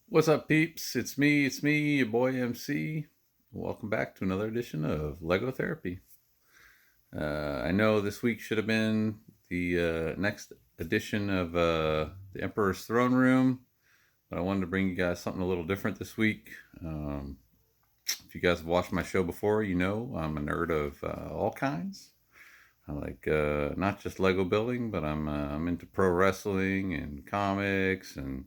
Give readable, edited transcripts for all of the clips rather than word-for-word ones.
What's up, peeps? It's me, your boy MC. Welcome back to another edition of Lego Therapy. I know this week should have been the next edition of the Emperor's Throne Room, but I wanted to bring you guys something a little different this week. If you guys have watched my show before, you know I'm a nerd of all kinds. I like not just Lego building, but I'm into pro wrestling and comics and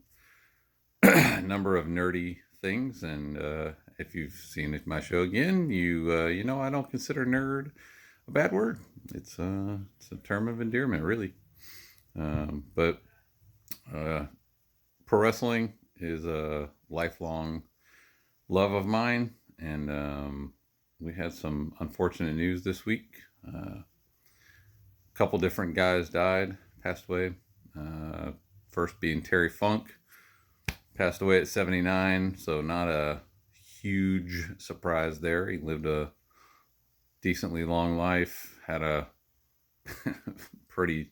a number of nerdy things. And if you've seen my show again, you know I don't consider nerd a bad word. It's a term of endearment, really. But uh, pro wrestling is a lifelong love of mine, and we had some unfortunate news this week. A couple different guys died, passed away. First being Terry Funk, passed away at 79, so not a huge surprise there. He lived a decently long life, had a pretty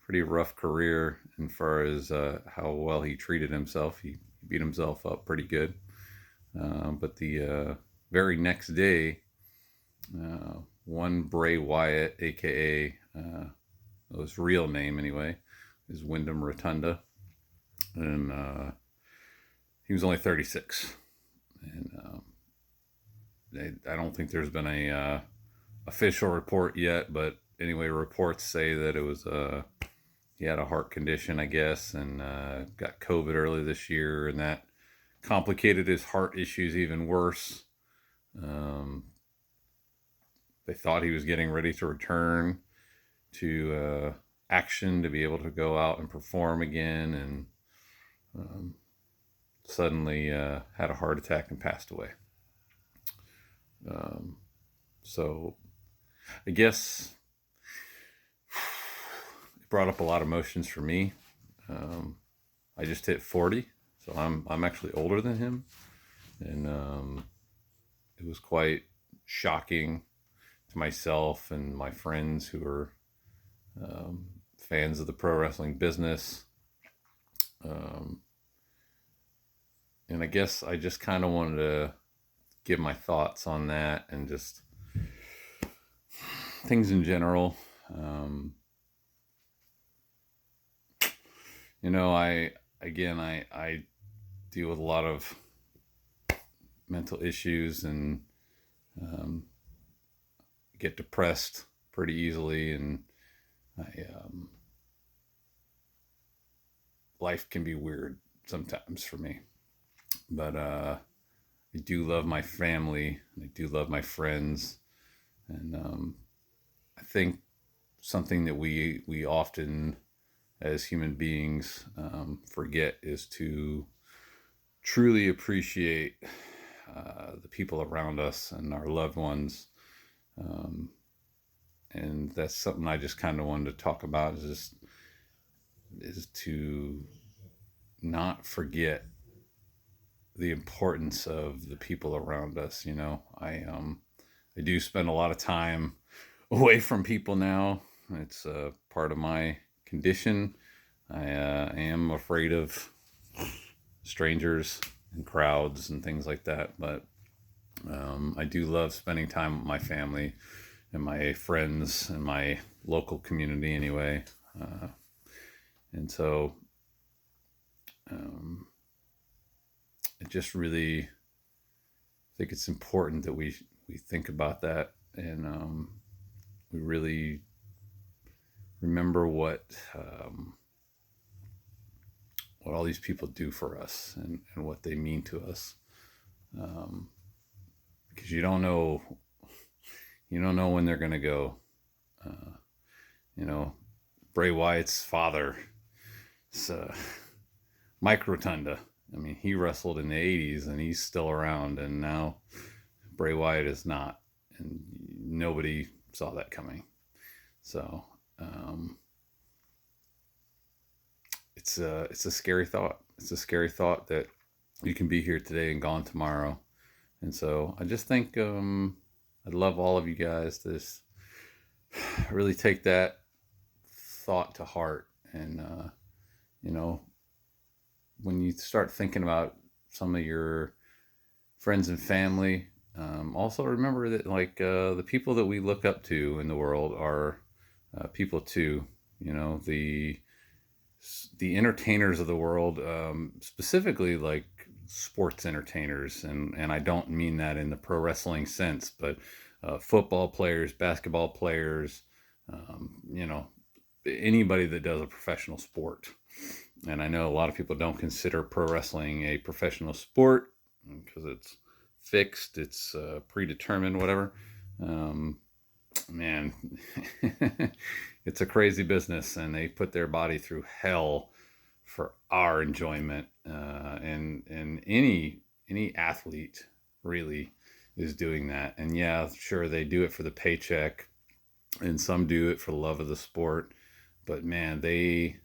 pretty rough career as far as how well he treated himself. He beat himself up pretty good. But the very next day, one Bray Wyatt, aka his real name anyway, is Wyndham Rotunda, and he was only 36. And I don't think there's been a official report yet, but anyway, reports say that it was he had a heart condition, I guess, and got COVID early this year, and that complicated his heart issues even worse. Um, they thought he was getting ready to return to action to be able to go out and perform again, and um, suddenly had a heart attack and passed away. Um, so I guess it brought up a lot of emotions for me. Um, I just hit 40, so I'm actually older than him, and it was quite shocking to myself and my friends who are fans of the pro wrestling business. Um, and I guess I just kind of wanted to give my thoughts on that and just things in general. Um, I deal with a lot of mental issues and um, get depressed pretty easily, and I life can be weird sometimes for me. But I do love my family. I do love my friends, and I think something that we often as human beings forget is to truly appreciate the people around us and our loved ones. Um, and that's something I just kind of wanted to talk about is to not forget the importance of the people around us. I do spend a lot of time away from people now. It's part of my condition. I am afraid of strangers and crowds and things like that, but I do love spending time with my family and my friends and my local community anyway. Uh, and so um, I just really think it's important that we think about that, and we really remember what all these people do for us, and what they mean to us. Um, because you don't know when they're gonna go. Uh, you know, Bray Wyatt's father, Mike Rotunda. I mean, he wrestled in the '80s and he's still around, and now Bray Wyatt is not, and nobody saw that coming. So it's a scary thought. It's a scary thought that you can be here today and gone tomorrow. And so I just think I'd love all of you guys to just really take that thought to heart. And you know, when you start thinking about some of your friends and family. Also remember that the people that we look up to in the world are people too. You know, the entertainers of the world, specifically like sports entertainers, and I don't mean that in the pro wrestling sense, but football players, basketball players, you know, anybody that does a professional sport. And I know a lot of people don't consider pro wrestling a professional sport because it's fixed, it's predetermined, whatever. Um, Man, it's a crazy business, and they put their body through hell for our enjoyment. And any athlete really is doing that. And yeah, sure, they do it for the paycheck, and some do it for the love of the sport. But man, they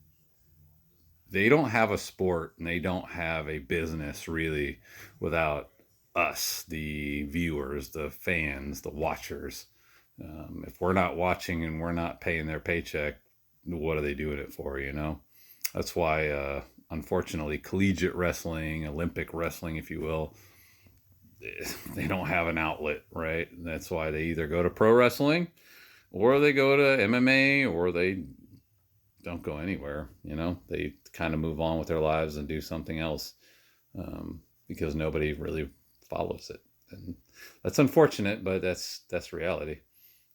don't have a sport, and they don't have a business really without us, the viewers, the fans, the watchers. If we're not watching and we're not paying their paycheck, what are they doing it for? You know, that's why, unfortunately, collegiate wrestling, Olympic wrestling, if you will, they don't have an outlet, right? That's why they either go to pro wrestling, or they go to MMA, or they don't go anywhere. You know, they kind of move on with their lives and do something else, because nobody really follows it, and that's unfortunate, but that's reality.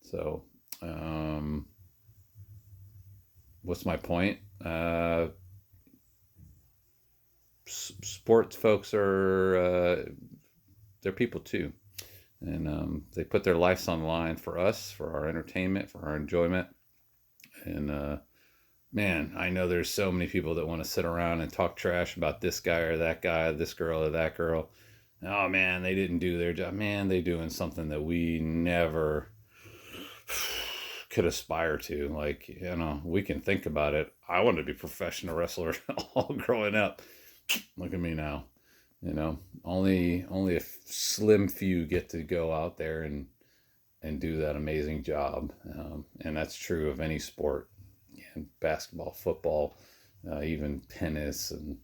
So, what's my point? Sports folks are they're people too, and they put their lives on the line for us, for our entertainment, for our enjoyment. And man, I know there's so many people that want to sit around and talk trash about this guy or that guy, this girl or that girl. Oh man, they didn't do their job. Man, they doing something that we never could aspire to. Like, you know, we can think about it. I wanted to be a professional wrestler all growing up. Look at me now. You know, only a slim few get to go out there and do that amazing job. And that's true of any sport. Again, basketball, football, even tennis, and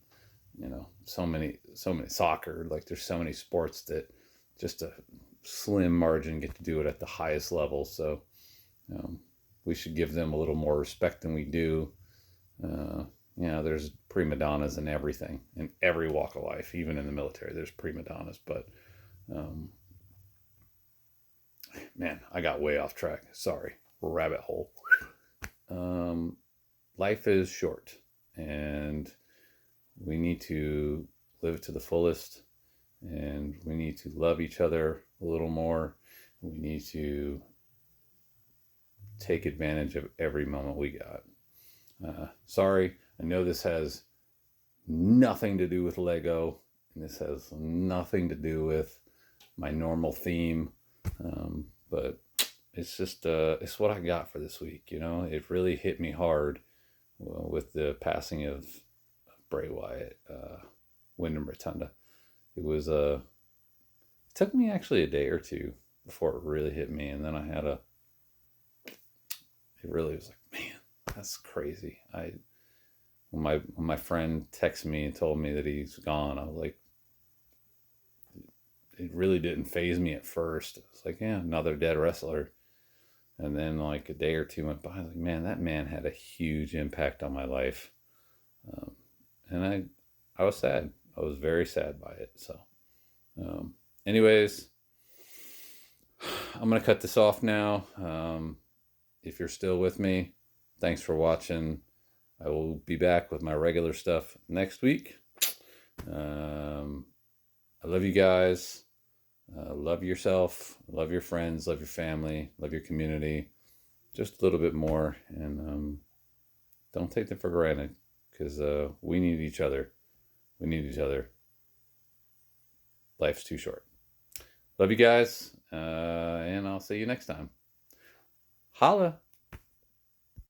you know, so many soccer. Like, there's so many sports that just a slim margin get to do it at the highest level. So we should give them a little more respect than we do. You know, there's prima donnas in everything, in every walk of life, even in the military. There's prima donnas, but um, man, I got way off track. Sorry, rabbit hole. Um, Life is short, and we need to live to the fullest, and we need to love each other a little more. We need to take advantage of every moment we got. Sorry, I know this has nothing to do with Lego, and this has nothing to do with my normal theme, but it's just it's what I got for this week. You know, it really hit me hard with the passing of Bray Wyatt, Wyndham Rotunda. It was it took me actually a day or two before it really hit me, and then I had a. It really was like, man, that's crazy. When my friend texted me and told me that he's gone, I was like, it really didn't phase me at first. It was like, yeah, another dead wrestler. And then like a day or two went by. I was like, man, that man had a huge impact on my life. Um, and I was sad. I was very sad by it. So, anyways, I'm gonna cut this off now. If you're still with me, thanks for watching. I will be back with my regular stuff next week. I love you guys. Love yourself. Love your friends. Love your family. Love your community. Just a little bit more. And don't take them for granted, because we need each other. We need each other. Life's too short. Love you guys. And I'll see you next time. Holla.